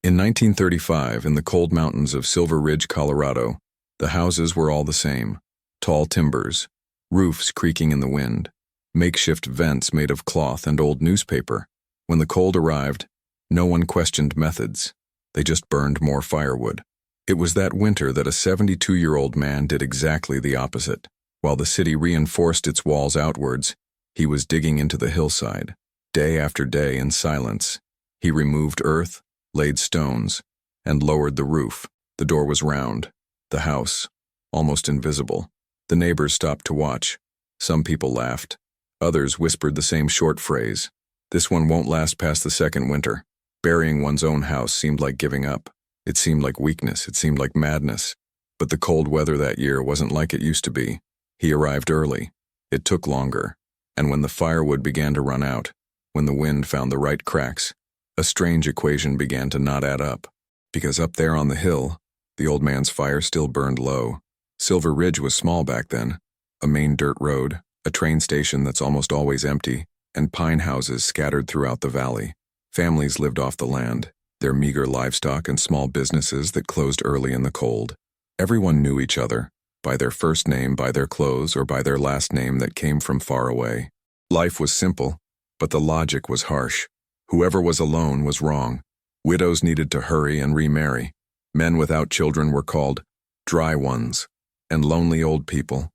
In 1935, in the cold mountains of Silver Ridge, Colorado, the houses were all the same: tall timbers, roofs creaking in the wind, makeshift vents made of cloth and old newspaper. When the cold arrived, no one questioned methods. They just burned more firewood. It was that winter that a 72-year-old man did exactly the opposite. While the city reinforced its walls outwards, he was digging into the hillside. Day after day in silence, he removed earth, laid stones, and lowered the roof. The door was round, the house almost invisible. The neighbors stopped to watch. Some people laughed. Others whispered the same short phrase: "This one won't last past the second winter." Burying one's own house seemed like giving up. It seemed like weakness. It seemed like madness. But the cold weather that year wasn't like it used to be. He arrived early. It took longer. And when the firewood began to run out, when the wind found the right cracks, a strange equation began to not add up. Because up there on the hill, the old man's fire still burned low. Silver Ridge was small back then. A main dirt road, a train station that's almost always empty, and pine houses scattered throughout the valley. Families lived off the land, their meager livestock and small businesses that closed early in the cold. Everyone knew each other, by their first name, by their clothes, or by their last name that came from far away. Life was simple, but the logic was harsh. Whoever was alone was wrong. Widows needed to hurry and remarry. Men without children were called dry ones. And lonely old people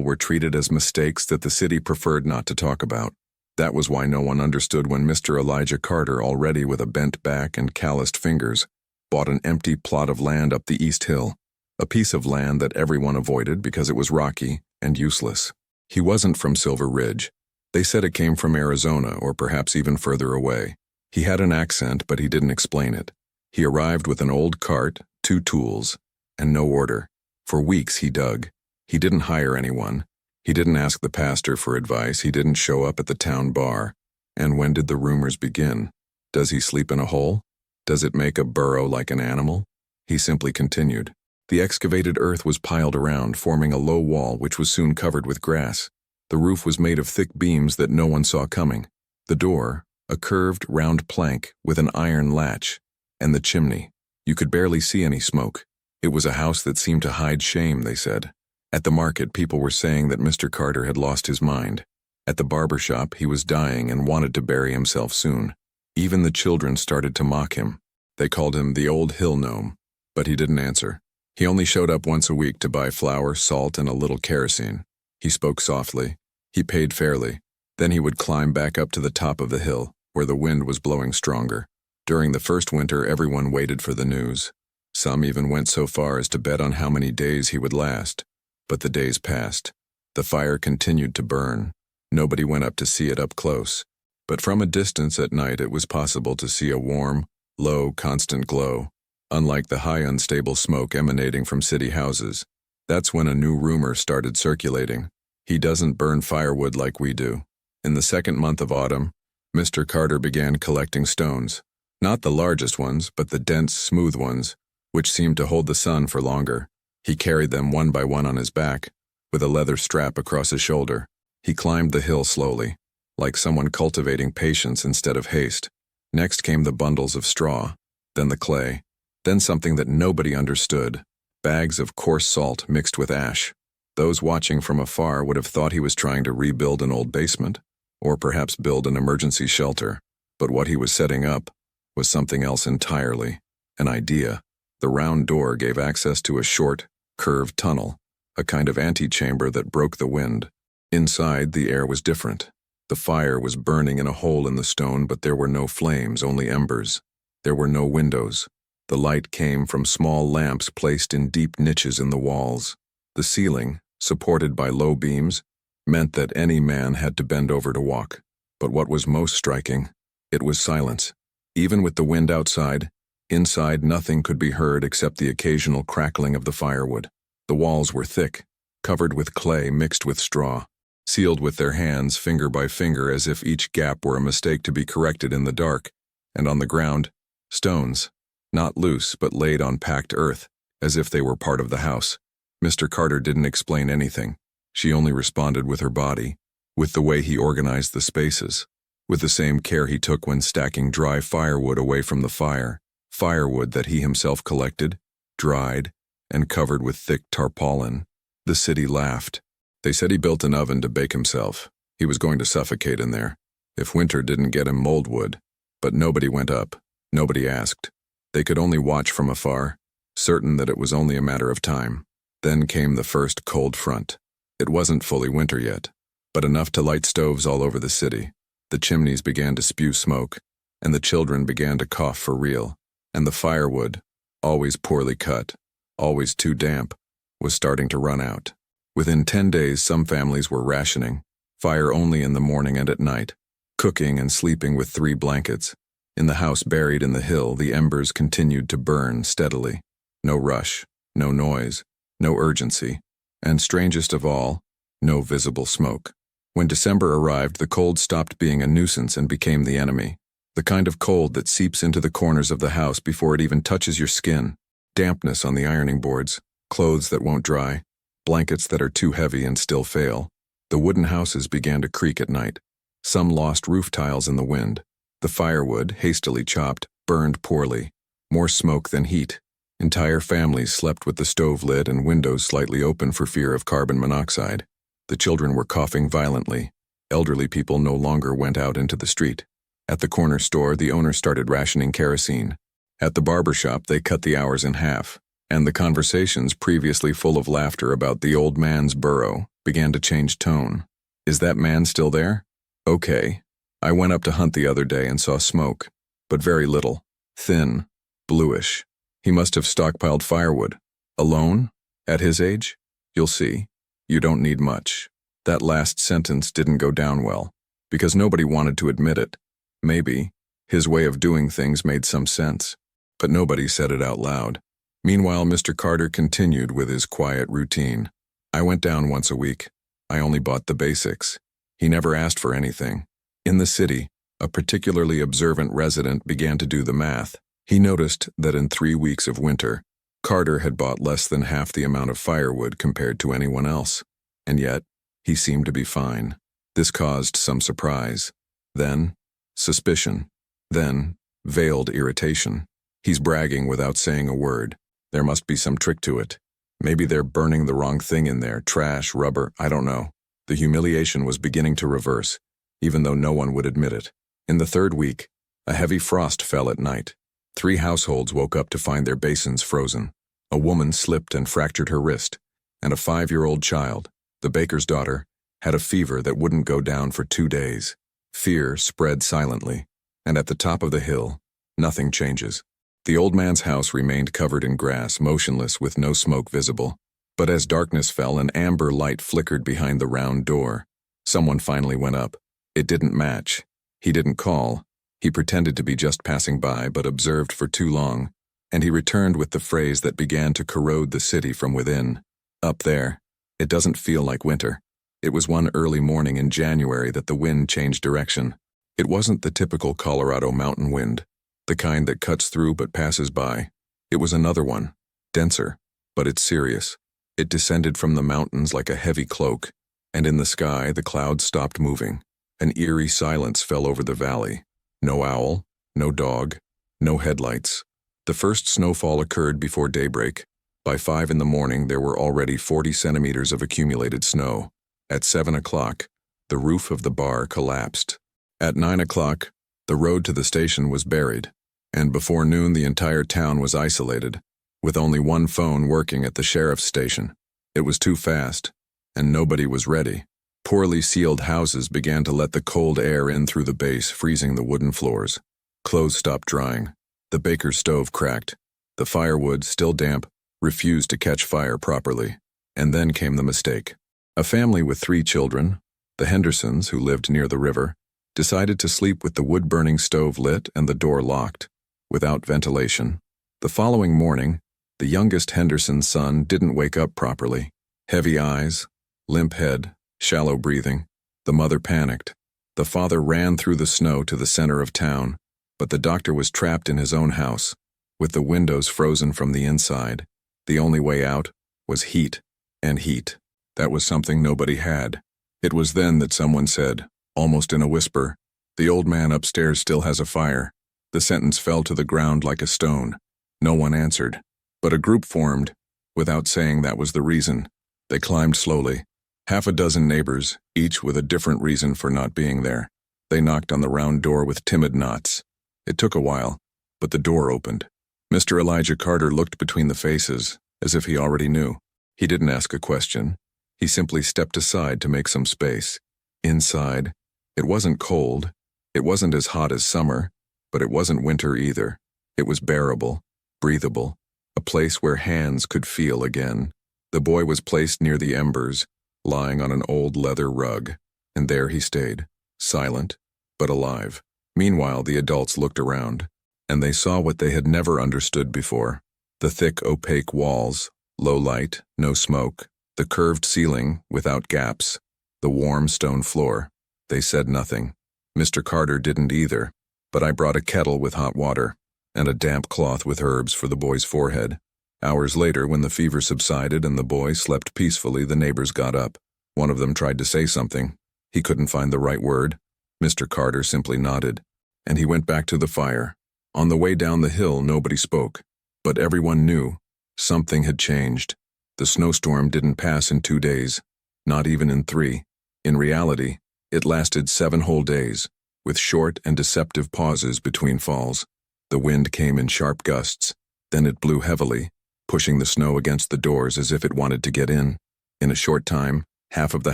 were treated as mistakes that the city preferred not to talk about. That was why no one understood when Mr. Elijah Carter, already with a bent back and calloused fingers, bought an empty plot of land up the East Hill, a piece of land that everyone avoided because it was rocky and useless. He wasn't from Silver Ridge. They said it came from Arizona, or perhaps even further away. He had an accent, but he didn't explain it. He arrived with an old cart, 2 tools, and no order. For weeks he dug. He didn't hire anyone. He didn't ask the pastor for advice. He didn't show up at the town bar. And when did the rumors begin? Does he sleep in a hole? Does it make a burrow like an animal? He simply continued. The excavated earth was piled around, forming a low wall which was soon covered with grass. The roof was made of thick beams that no one saw coming. The door, a curved, round plank with an iron latch. And the chimney. You could barely see any smoke. It was a house that seemed to hide shame, they said. At the market, people were saying that Mr. Carter had lost his mind. At the barber shop, he was dying and wanted to bury himself soon. Even the children started to mock him. They called him the old hill gnome, but he didn't answer. He only showed up once a week to buy flour, salt, and a little kerosene. He spoke softly. He paid fairly. Then he would climb back up to the top of the hill, where the wind was blowing stronger. During the first winter, everyone waited for the news. Some even went so far as to bet on how many days he would last. But the days passed. The fire continued to burn. Nobody went up to see it up close. But from a distance at night it was possible to see a warm, low, constant glow, unlike the high, unstable smoke emanating from city houses. That's when a new rumor started circulating. He doesn't burn firewood like we do. In the second month of autumn, Mr. Carter began collecting stones. Not the largest ones, but the dense, smooth ones, which seemed to hold the sun for longer. He carried them one by one on his back, with a leather strap across his shoulder. He climbed the hill slowly, like someone cultivating patience instead of haste. Next came the bundles of straw, then the clay, then something that nobody understood: bags of coarse salt mixed with ash. Those watching from afar would have thought he was trying to rebuild an old basement, or perhaps build an emergency shelter. But what he was setting up was something else entirely: an idea. The round door gave access to a short, curved tunnel, a kind of antechamber that broke the wind. Inside, the air was different. The fire was burning in a hole in the stone, but there were no flames, only embers. There were no windows. The light came from small lamps placed in deep niches in the walls. The ceiling, supported by low beams, meant that any man had to bend over to walk. But what was most striking, it was silence. Even with the wind outside, inside nothing could be heard except the occasional crackling of the firewood. The walls were thick, covered with clay mixed with straw, sealed with their hands finger by finger as if each gap were a mistake to be corrected in the dark. And on the ground, stones, not loose but laid on packed earth, as if they were part of the house. Mr. Carter didn't explain anything. She only responded with her body, with the way he organized the spaces. with the same care he took when stacking dry firewood away from the fire, firewood that he himself collected, dried, and covered with thick tarpaulin. The city laughed. They said he built an oven to bake himself. He was going to suffocate in there, if winter didn't get him moldwood. But nobody went up. Nobody asked. They could only watch from afar, certain that it was only a matter of time. Then came the first cold front. It wasn't fully winter yet, but enough to light stoves all over the city. The chimneys began to spew smoke, and the children began to cough for real, and the firewood, always poorly cut, always too damp, was starting to run out. Within 10 days, some families were rationing, fire only in the morning and at night, cooking and sleeping with 3 blankets. In the house buried in the hill, the embers continued to burn steadily. No rush, no noise, no urgency, and strangest of all, no visible smoke. When December arrived, the cold stopped being a nuisance and became the enemy. The kind of cold that seeps into the corners of the house before it even touches your skin. Dampness on the ironing boards, clothes that won't dry, blankets that are too heavy and still fail. The wooden houses began to creak at night. Some lost roof tiles in the wind. The firewood, hastily chopped, burned poorly. More smoke than heat. Entire families slept with the stove lit and windows slightly open for fear of carbon monoxide. The children were coughing violently. Elderly people no longer went out into the street. At the corner store, the owner started rationing kerosene. At the barber shop, they cut the hours in half, and the conversations, previously full of laughter about the old man's burrow, began to change tone. Is that man still there? Okay. I went up to hunt the other day and saw smoke, but very little. Thin, bluish. He must have stockpiled firewood. Alone? At his age? You'll see. You don't need much. That last sentence didn't go down well, because nobody wanted to admit it. Maybe his way of doing things made some sense, but nobody said it out loud. Meanwhile, Mr. Carter continued with his quiet routine. I went down once a week. I only bought the basics. He never asked for anything. In the city, a particularly observant resident began to do the math. He noticed that in 3 weeks of winter, Carter had bought less than half the amount of firewood compared to anyone else, and yet he seemed to be fine. This caused some surprise, then suspicion, then veiled irritation. He's bragging without saying a word. There must be some trick to it. Maybe they're burning the wrong thing in there, trash, rubber, I don't know. The humiliation was beginning to reverse, even though no one would admit it. In the 3rd week, a heavy frost fell at night. 3 households woke up to find their basins frozen. A woman slipped and fractured her wrist, and a 5-year-old child, the baker's daughter, had a fever that wouldn't go down for 2 days. Fear spread silently, and at the top of the hill, nothing changes. The old man's house remained covered in grass, motionless with no smoke visible. But as darkness fell, an amber light flickered behind the round door. Someone finally went up. It didn't match. He didn't call. He pretended to be just passing by, but observed for too long, and he returned with the phrase that began to corrode the city from within. Up there, it doesn't feel like winter. It was one early morning in January that the wind changed direction. It wasn't the typical Colorado mountain wind, the kind that cuts through but passes by. It was another one, denser, but it's serious. It descended from the mountains like a heavy cloak, and in the sky the clouds stopped moving. An eerie silence fell over the valley. No owl, no dog, no headlights. The first snowfall occurred before daybreak. By 5 in the morning, there were already 40 centimeters of accumulated snow. At 7 o'clock, the roof of the bar collapsed. At 9 o'clock, the road to the station was buried, and before noon the entire town was isolated, with only one phone working at the sheriff's station. It was too fast, and nobody was ready. Poorly sealed houses began to let the cold air in through the base, freezing the wooden floors. Clothes stopped drying. The baker's stove cracked. The firewood, still damp, refused to catch fire properly. And then came the mistake. A family with 3 children, the Hendersons, who lived near the river, decided to sleep with the wood-burning stove lit and the door locked, without ventilation. The following morning, the youngest Henderson's son didn't wake up properly. Heavy eyes, limp head, shallow breathing. The mother panicked. The father ran through the snow to the center of town, but the doctor was trapped in his own house, with the windows frozen from the inside. The only way out was heat, and heat. That was something nobody had. It was then that someone said, almost in a whisper, The old man upstairs still has a fire. The sentence fell to the ground like a stone. No one answered. But a group formed, without saying that was the reason. They climbed slowly. Half a dozen neighbors, each with a different reason for not being there. They knocked on the round door with timid knots. It took a while, but the door opened. Mr. Elijah Carter looked between the faces, as if he already knew. He didn't ask a question. He simply stepped aside to make some space. Inside, it wasn't cold. It wasn't as hot as summer, but it wasn't winter either. It was bearable, breathable, a place where hands could feel again. The boy was placed near the embers, lying on an old leather rug, and there he stayed, silent, but alive. Meanwhile, the adults looked around, and they saw what they had never understood before. The thick, opaque walls, low light, no smoke, the curved ceiling without gaps, the warm stone floor. They said nothing. Mr. Carter didn't either, but I brought a kettle with hot water and a damp cloth with herbs for the boy's forehead. Hours later, when the fever subsided and the boy slept peacefully, the neighbors got up. One of them tried to say something. He couldn't find the right word. Mr. Carter simply nodded, and he went back to the fire. On the way down the hill, nobody spoke, but everyone knew something had changed. The snowstorm didn't pass in 2 days, not even in 3. In reality, it lasted 7 whole days, with short and deceptive pauses between falls. The wind came in sharp gusts, then it blew heavily, pushing the snow against the doors as if it wanted to get in. In a short time, half of the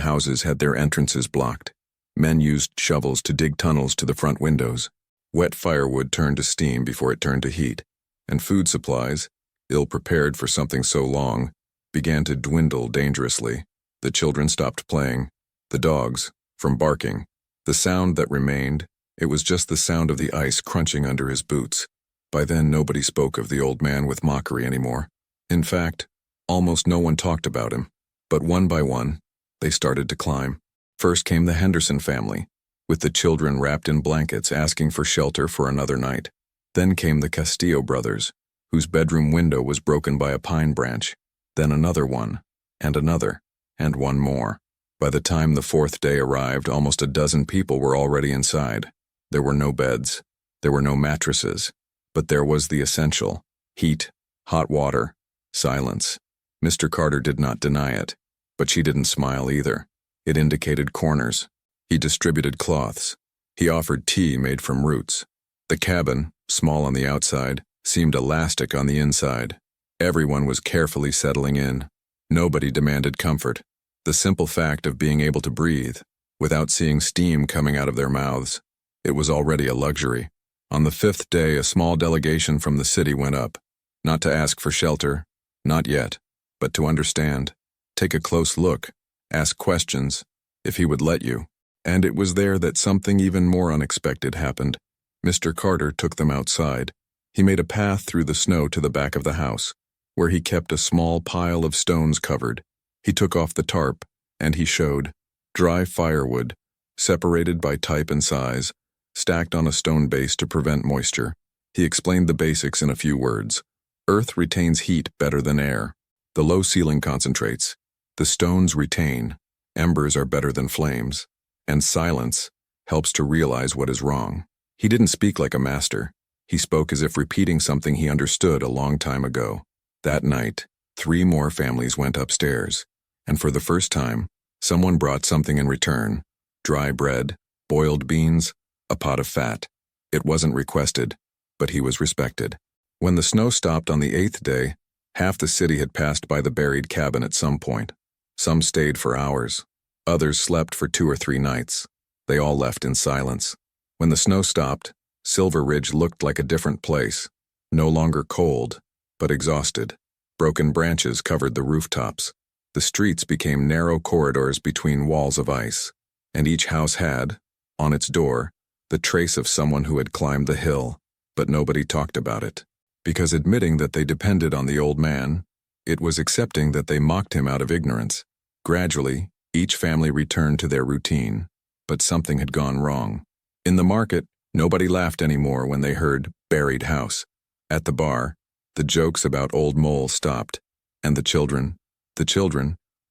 houses had their entrances blocked. Men used shovels to dig tunnels to the front windows. Wet firewood turned to steam before it turned to heat, and food supplies, ill-prepared for something so long, began to dwindle dangerously. The children stopped playing. The dogs, from barking. The sound that remained, it was just the sound of the ice crunching under his boots. By then, nobody spoke of the old man with mockery anymore. In fact, almost no one talked about him. But one by one, they started to climb. First came the Henderson family, with the children wrapped in blankets asking for shelter for another night. Then came the Castillo brothers, whose bedroom window was broken by a pine branch. Then another one, and another, and one more. By the time the 4th day arrived, almost a dozen people were already inside. There were no beds. There were no mattresses. But there was the essential: heat, hot water, silence. Mr. Carter did not deny it, but she didn't smile either. It indicated corners. He distributed cloths. He offered tea made from roots. The cabin, small on the outside, seemed elastic on the inside. Everyone was carefully settling in. Nobody demanded comfort. The simple fact of being able to breathe, without seeing steam coming out of their mouths, it was already a luxury. On the 5th day, a small delegation from the city went up, not to ask for shelter, not yet, but to understand, take a close look, ask questions, if he would let you. And it was there that something even more unexpected happened. Mr. Carter took them outside. He made a path through the snow to the back of the house, where he kept a small pile of stones covered. He took off the tarp, and he showed dry firewood, separated by type and size, stacked on a stone base to prevent moisture. He explained the basics in a few words. Earth retains heat better than air. The low ceiling concentrates. The stones retain. Embers are better than flames. And silence helps to realize what is wrong. He didn't speak like a master. He spoke as if repeating something he understood a long time ago. That night, 3 more families went upstairs, and for the first time, someone brought something in return: dry bread, boiled beans, a pot of fat. It wasn't requested, but he was respected. When the snow stopped on the 8th day, half the city had passed by the buried cabin at some point. Some stayed for hours. Others slept for 2 or 3 nights. They all left in silence. When the snow stopped, Silver Ridge looked like a different place, no longer cold, but exhausted. Broken branches covered the rooftops. The streets became narrow corridors between walls of ice, and each house had, on its door, the trace of someone who had climbed the hill, but nobody talked about it. Because admitting that they depended on the old man, it was accepting that they mocked him out of ignorance. Gradually, each family returned to their routine, but something had gone wrong. In the market, nobody laughed anymore when they heard "buried house." At the bar, the jokes about Old Mole stopped, and the children,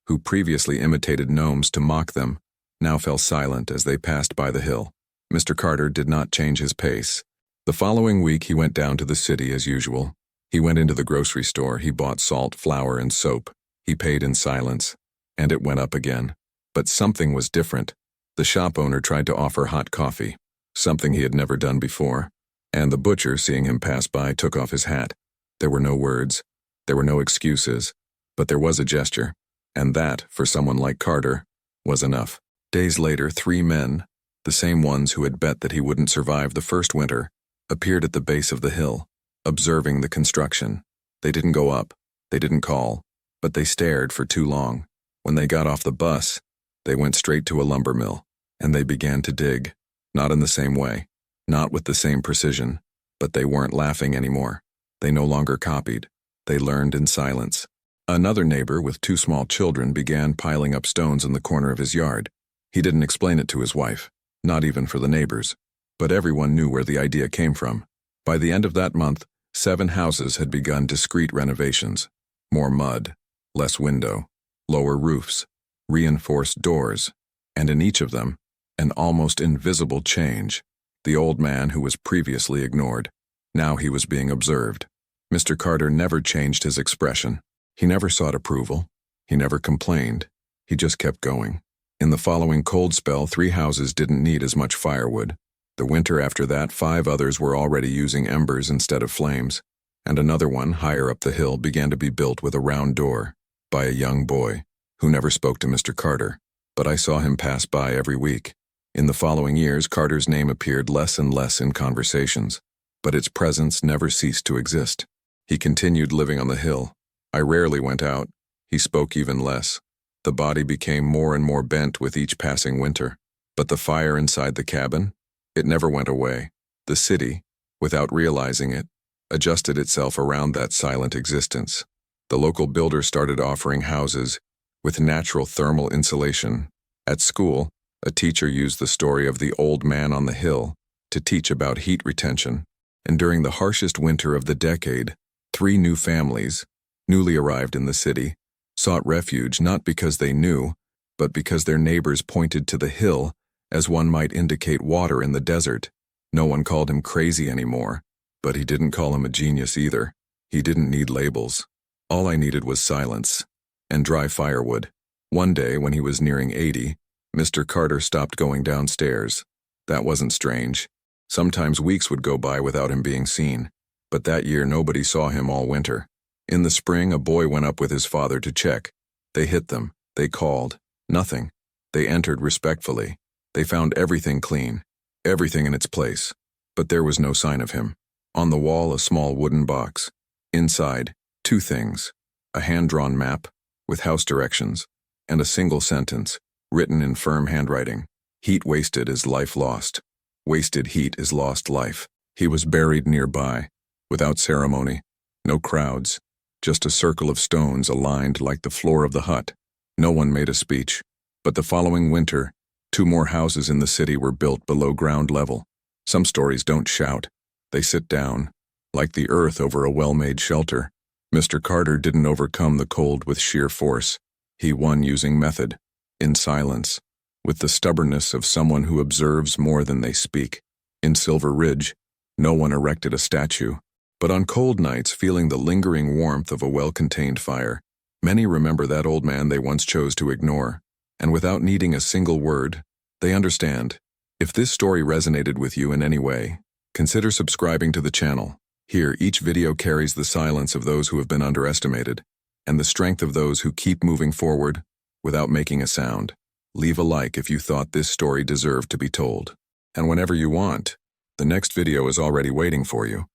who previously imitated gnomes to mock them, now fell silent as they passed by the hill. Mr. Carter did not change his pace. The following week he went down to the city as usual. He went into the grocery store, he bought salt, flour, and soap. He paid in silence, and it went up again. But something was different. The shop owner tried to offer hot coffee, something he had never done before, and the butcher, seeing him pass by, took off his hat. There were no words, there were no excuses, but there was a gesture, and that, for someone like Carter, was enough. Days later, 3 men, the same ones who had bet that he wouldn't survive the first winter, appeared at the base of the hill, observing the construction. They didn't go up, they didn't call, but they stared for too long. When they got off the bus, they went straight to a lumber mill, and they began to dig. Not in the same way, not with the same precision, but they weren't laughing anymore. They no longer copied. They learned in silence. Another neighbor with 2 small children began piling up stones in the corner of his yard. He didn't explain it to his wife, not even for the neighbors, but everyone knew where the idea came from. By the end of that month, 7 houses had begun discreet renovations. More mud, less window, lower roofs, reinforced doors, and in each of them, an almost invisible change. The old man who was previously ignored. Now he was being observed. Mr. Carter never changed his expression. He never sought approval. He never complained. He just kept going. In the following cold spell, 3 houses didn't need as much firewood. The winter after that, 5 others were already using embers instead of flames, and another one, higher up the hill, began to be built with a round door by a young boy who never spoke to Mr. Carter, but I saw him pass by every week. In the following years, Carter's name appeared less and less in conversations, but its presence never ceased to exist. He continued living on the hill. I rarely went out. He spoke even less. The body became more and more bent with each passing winter. But the fire inside the cabin, it never went away. The city, without realizing it, adjusted itself around that silent existence. The local builder started offering houses with natural thermal insulation. At school, a teacher used the story of the old man on the hill to teach about heat retention. And during the harshest winter of the decade, 3 new families, newly arrived in the city, sought refuge not because they knew, but because their neighbors pointed to the hill as one might indicate water in the desert. No one called him crazy anymore, but he didn't call him a genius either. He didn't need labels. All I needed was silence and dry firewood. One day, when he was nearing 80, Mr. Carter stopped going downstairs. That wasn't strange. Sometimes weeks would go by without him being seen, but that year nobody saw him all winter. In the spring, a boy went up with his father to check. They hit them. They called. Nothing. They entered respectfully. They found everything clean, everything in its place, but there was no sign of him. On the wall, a small wooden box. Inside, 2 things: a hand-drawn map with house directions, and a single sentence, written in firm handwriting. Heat wasted is life lost. Wasted heat is lost life. He was buried nearby, without ceremony, no crowds, just a circle of stones aligned like the floor of the hut. No one made a speech, but the following winter, 2 more houses in the city were built below ground level. Some stories don't shout. They sit down, like the earth over a well-made shelter. Mr. Carter didn't overcome the cold with sheer force. He won using method, in silence, with the stubbornness of someone who observes more than they speak. In Silver Ridge, no one erected a statue, but on cold nights, feeling the lingering warmth of a well-contained fire, many remember that old man they once chose to ignore, and without needing a single word, they understand. If this story resonated with you in any way, consider subscribing to the channel. Here, each video carries the silence of those who have been underestimated, and the strength of those who keep moving forward without making a sound. Leave a like if you thought this story deserved to be told. And whenever you want, the next video is already waiting for you.